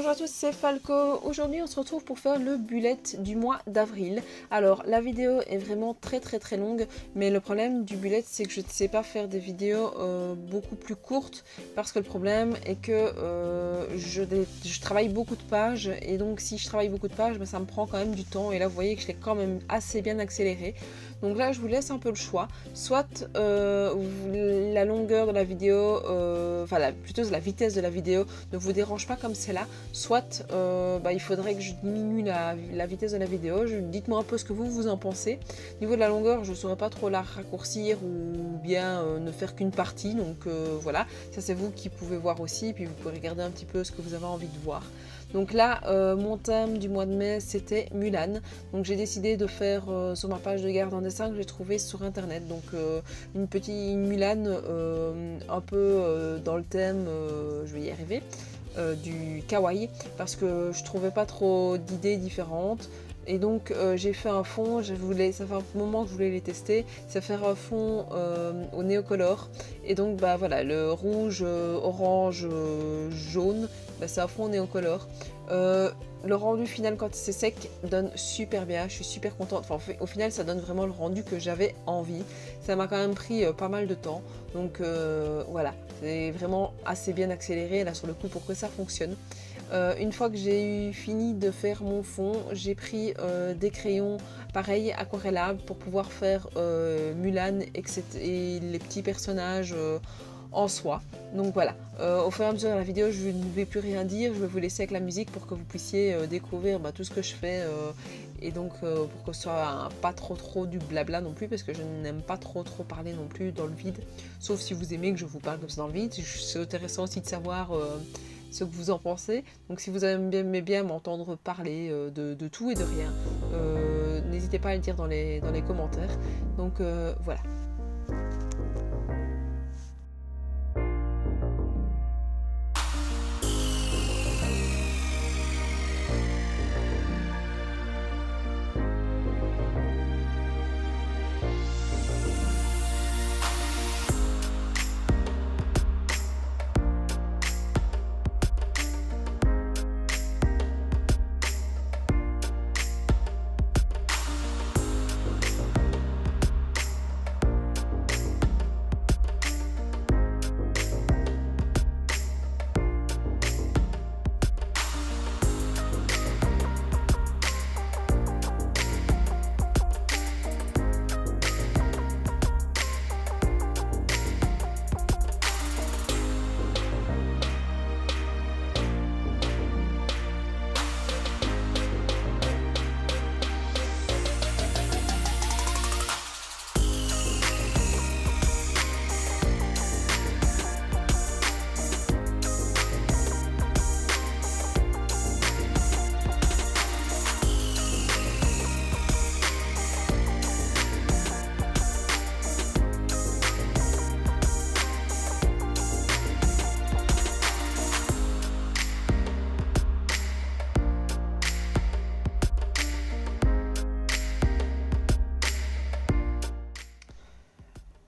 Bonjour à tous, c'est Falco. Aujourd'hui on se retrouve pour faire le bullet du mois d'avril. Alors la vidéo est vraiment très longue, mais le problème du bullet c'est que je ne sais pas faire des vidéos beaucoup plus courtes, parce que le problème est que je travaille beaucoup de pages, et donc si je travaille beaucoup de pages, ça me prend quand même du temps, et là vous voyez que je l'ai quand même assez bien accéléré. Donc là je vous laisse un peu le choix, soit la longueur de la vidéo, plutôt la vitesse de la vidéo ne vous dérange pas comme c'est là, soit il faudrait que je diminue la vitesse de la vidéo. Dites-moi un peu ce que vous en pensez. Au niveau de la longueur, je ne saurais pas trop la raccourcir ou bien ne faire qu'une partie, donc voilà, ça c'est vous qui pouvez voir aussi, et puis vous pouvez regarder un petit peu ce que vous avez envie de voir. Donc là, mon thème du mois de mai, c'était Mulan. Donc j'ai décidé de faire sur ma page de garde un dessin que j'ai trouvé sur internet. Donc une Mulan un peu dans le thème, je vais y arriver, du kawaii, parce que je trouvais pas trop d'idées différentes. Et donc j'ai fait un fond, ça fait un moment que je voulais les tester, c'est faire un fond au néocolor. Et donc voilà, le rouge, orange, jaune, c'est un fond néocolor. Le rendu final quand c'est sec donne super bien, je suis super contente. Enfin, au final ça donne vraiment le rendu que j'avais envie. Ça m'a quand même pris pas mal de temps, donc voilà, c'est vraiment assez bien accéléré là sur le coup pour que ça fonctionne. Une fois que j'ai eu fini de faire mon fond, j'ai pris des crayons pareil aquarellables pour pouvoir faire Mulan et les petits personnages en soi. Donc voilà, au fur et à mesure de la vidéo je ne vais plus rien dire, je vais vous laisser avec la musique pour que vous puissiez découvrir tout ce que je fais, et donc pour que ce soit pas trop du blabla non plus, parce que je n'aime pas trop parler non plus dans le vide, sauf si vous aimez que je vous parle comme ça dans le vide. C'est intéressant aussi de savoir ce que vous en pensez. Donc si vous aimez bien m'entendre parler de tout et de rien, n'hésitez pas à le dire dans les commentaires. Donc voilà.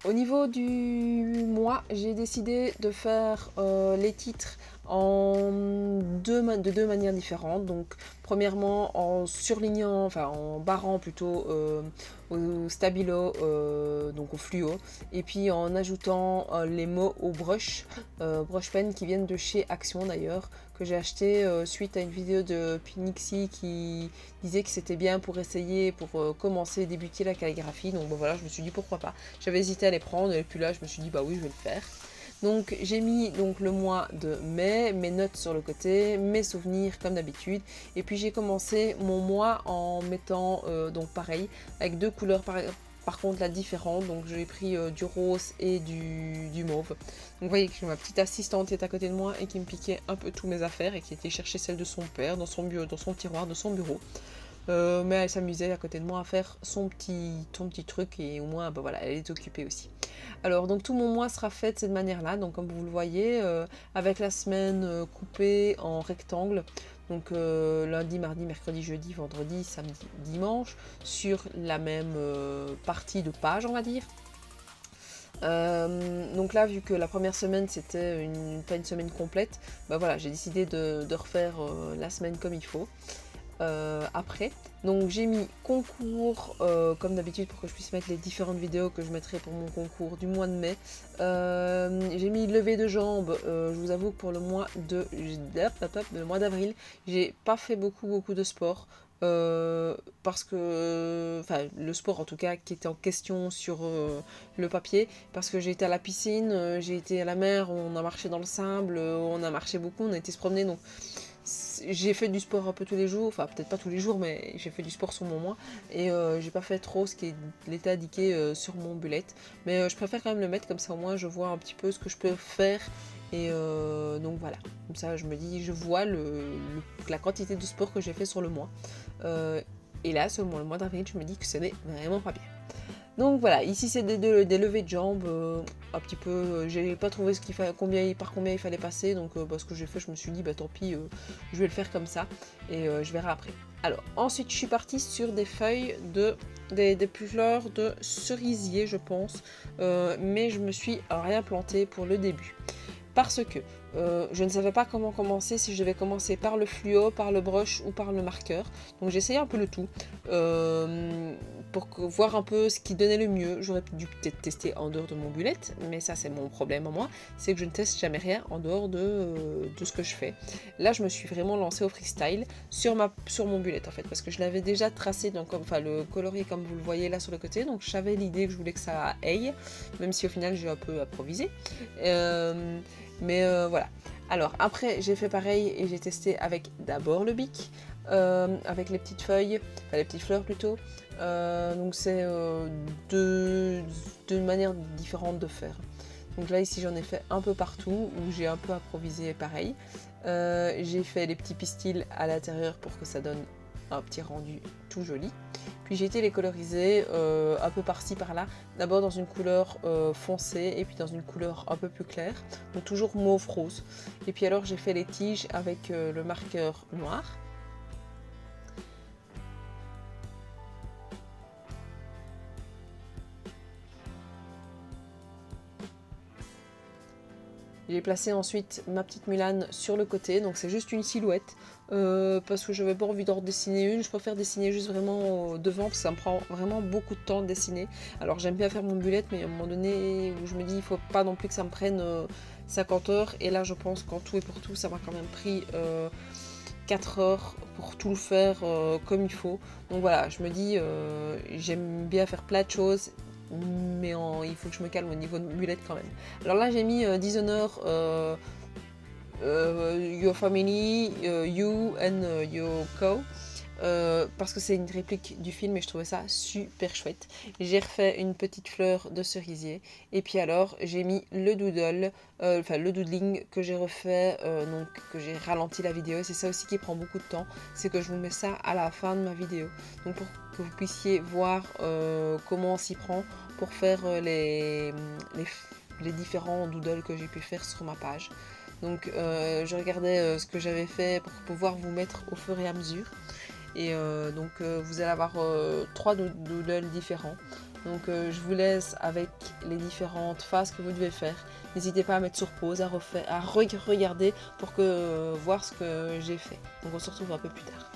Au niveau du mois, j'ai décidé de faire les titres de deux manières différentes. Donc premièrement en surlignant, en barrant plutôt au stabilo, donc au fluo, et puis en ajoutant les mots au brush pen qui viennent de chez Action d'ailleurs, que j'ai acheté suite à une vidéo de Pinixie qui disait que c'était bien pour essayer, pour commencer, débuter la calligraphie. Donc voilà, je me suis dit pourquoi pas. J'avais hésité à les prendre, et puis là je me suis dit oui, je vais le faire. Donc j'ai mis le mois de mai, mes notes sur le côté, mes souvenirs comme d'habitude, et puis j'ai commencé mon mois en mettant donc pareil, avec deux couleurs par contre là différentes. Donc j'ai pris du rose et du mauve. Donc vous voyez que ma petite assistante qui est à côté de moi et qui me piquait un peu tous mes affaires, et qui était chercher celle de son père dans son tiroir de son bureau. Mais elle s'amusait à côté de moi à faire son petit truc, et au moins voilà, elle est occupée aussi. Alors donc tout mon mois sera fait de cette manière là, donc comme vous le voyez, avec la semaine coupée en rectangle, donc lundi, mardi, mercredi, jeudi, vendredi, samedi, dimanche, sur la même partie de page on va dire. Donc là, vu que la première semaine c'était pas une semaine complète, bah voilà, j'ai décidé de refaire la semaine comme il faut. Après, donc j'ai mis concours comme d'habitude pour que je puisse mettre les différentes vidéos que je mettrai pour mon concours du mois de mai. J'ai mis levée de jambes. Je vous avoue que pour le mois le mois d'avril, j'ai pas fait beaucoup de sport. Parce que, enfin, le sport en tout cas qui était en question sur le papier, parce que j'ai été à la piscine, j'ai été à la mer, on a marché dans le sable, on a marché beaucoup, on a été se promener, donc j'ai fait du sport un peu tous les jours, enfin peut-être pas tous les jours, mais j'ai fait du sport sur mon mois, et j'ai pas fait trop ce qui était indiqué sur mon bullet, mais je préfère quand même le mettre, comme ça au moins je vois un petit peu ce que je peux faire. Et donc voilà, comme ça je me dis, je vois la quantité de sport que j'ai fait sur le mois. Et là, sur le mois d'avril, je me dis que ce n'est vraiment pas bien. Donc voilà, ici c'est des levées de jambes, un petit peu, j'ai pas trouvé par combien il fallait passer, donc ce que j'ai fait, je me suis dit, bah tant pis, je vais le faire comme ça, et je verrai après. Alors, ensuite je suis partie sur des feuilles des fleurs de cerisier, je pense, mais je me suis rien planté pour le début. Parce que je ne savais pas comment commencer, si je devais commencer par le fluo, par le brush ou par le marqueur. Donc j'ai essayé un peu le tout pour voir un peu ce qui donnait le mieux. J'aurais dû peut-être tester en dehors de mon bullet, mais ça c'est mon problème à moi, c'est que je ne teste jamais rien en dehors de ce que je fais. Là je me suis vraiment lancée au freestyle sur mon bullet en fait, parce que je l'avais déjà tracé, donc, le colorier comme vous le voyez là sur le côté, donc j'avais l'idée que je voulais que ça aille, même si au final j'ai un peu improvisé. Mais voilà. Alors après j'ai fait pareil et j'ai testé avec d'abord le bic, avec les petites feuilles, enfin les petites fleurs plutôt. Donc c'est deux manières différentes de faire. Donc là ici j'en ai fait un peu partout où j'ai un peu improvisé pareil. J'ai fait les petits pistils à l'intérieur pour que ça donne un petit rendu tout joli. Puis j'ai été les coloriser un peu par-ci par-là, d'abord dans une couleur foncée et puis dans une couleur un peu plus claire, donc toujours mauve rose. Et puis alors j'ai fait les tiges avec le marqueur noir. J'ai placé ensuite ma petite Mulane sur le côté, donc c'est juste une silhouette, parce que je n'avais pas envie d'en dessiner une, je préfère dessiner juste vraiment devant, parce que ça me prend vraiment beaucoup de temps de dessiner. Alors j'aime bien faire mon bullet, mais à un moment donné où je me dis il ne faut pas non plus que ça me prenne 50 heures, et là je pense qu'en tout et pour tout ça m'a quand même pris 4 heures pour tout le faire comme il faut. Donc voilà, je me dis j'aime bien faire plein de choses, mais il faut que je me calme au niveau de bullet quand même. Alors là j'ai mis Dishonor, Your Family, You and Your Co. Parce que c'est une réplique du film et je trouvais ça super chouette. J'ai refait une petite fleur de cerisier et puis alors j'ai mis le doodle, le doodling que j'ai refait, donc que j'ai ralenti la vidéo. C'est ça aussi qui prend beaucoup de temps, c'est que je vous mets ça à la fin de ma vidéo. Donc pour que vous puissiez voir comment on s'y prend pour faire les différents doodles que j'ai pu faire sur ma page. Donc je regardais ce que j'avais fait pour pouvoir vous mettre au fur et à mesure. Et donc vous allez avoir 3 doodles différents. Donc je vous laisse avec les différentes phases que vous devez faire. N'hésitez pas à mettre sur pause, à regarder pour voir ce que j'ai fait. Donc on se retrouve un peu plus tard.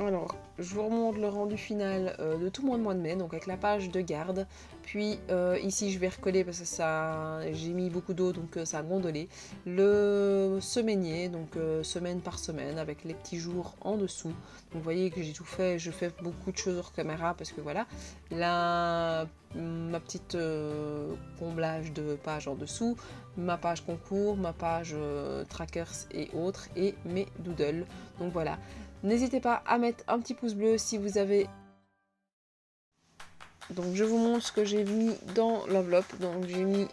Alors, je vous remonte le rendu final de tout mon mois de mai, donc avec la page de garde. Puis ici, je vais recoller parce que ça, j'ai mis beaucoup d'eau, donc ça a gondolé. Le semainier, donc semaine par semaine, avec les petits jours en dessous. Donc vous voyez que j'ai tout fait, je fais beaucoup de choses hors caméra parce que voilà, là, ma petite comblage de page en dessous, ma page concours, ma page trackers et autres, et mes doodles. Donc voilà. N'hésitez pas à mettre un petit pouce bleu si vous avez... Donc je vous montre ce que j'ai mis dans l'enveloppe. Donc j'ai mis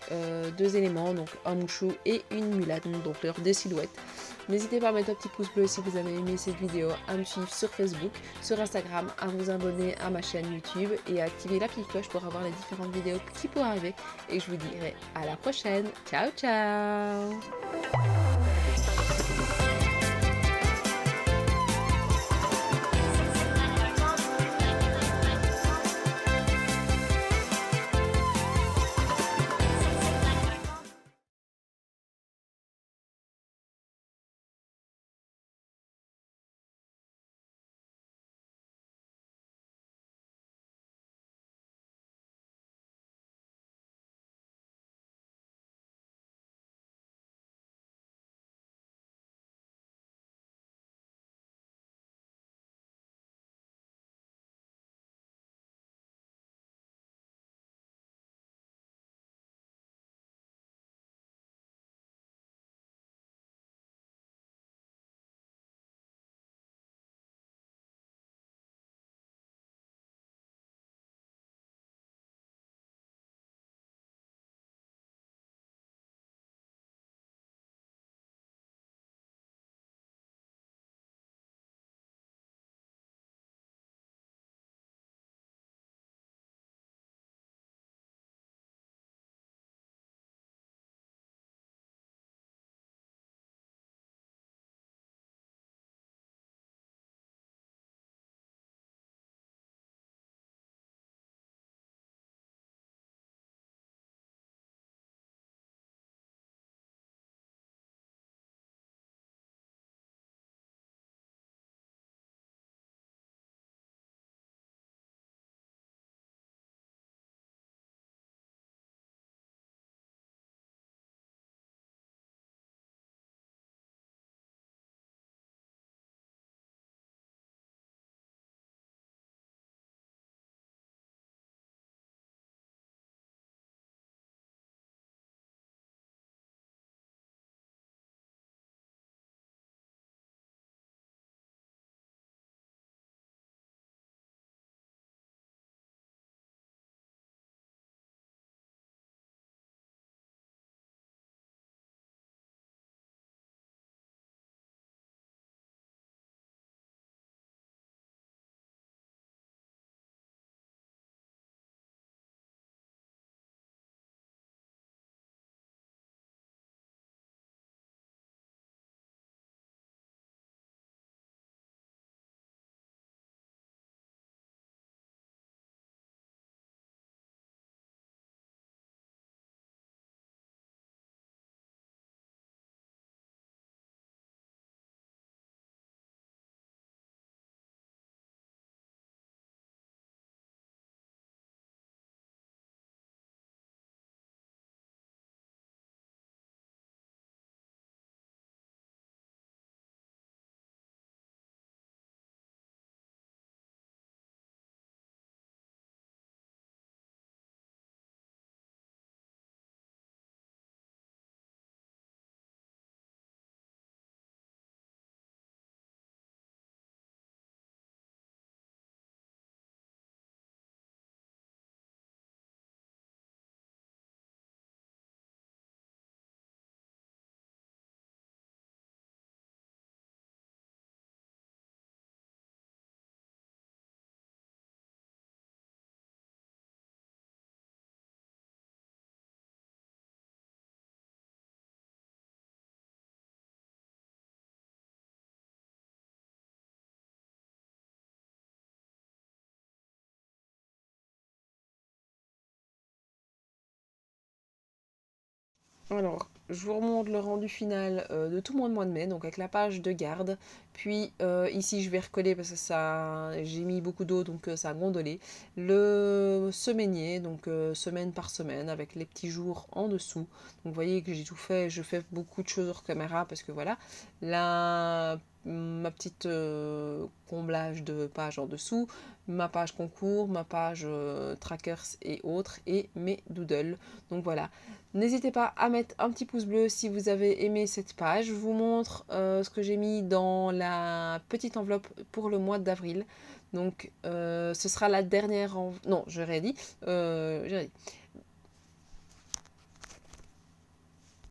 deux éléments, donc un mouchou et une mulâne, donc leurs deux silhouettes. N'hésitez pas à mettre un petit pouce bleu si vous avez aimé cette vidéo, à me suivre sur Facebook, sur Instagram, à vous abonner à ma chaîne YouTube et à activer la petite cloche pour avoir les différentes vidéos qui pourraient arriver. Et je vous dirai à la prochaine. Ciao ciao. Alors, je vous remonte le rendu final de tout mon mois de mai, donc avec la page de garde. Puis ici, je vais recoller parce que ça, j'ai mis beaucoup d'eau, donc ça a gondolé. Le semainier, donc semaine par semaine, avec les petits jours en dessous. Donc vous voyez que j'ai tout fait, je fais beaucoup de choses hors caméra parce que voilà, ma petite comblage de page en dessous, ma page concours, ma page trackers et autres, et mes doodles. Donc voilà, n'hésitez pas à mettre un petit pouce bleu si vous avez aimé cette page. Je vous montre ce que j'ai mis dans la petite enveloppe pour le mois d'avril. Donc ce sera la dernière... Non, j'aurais dit.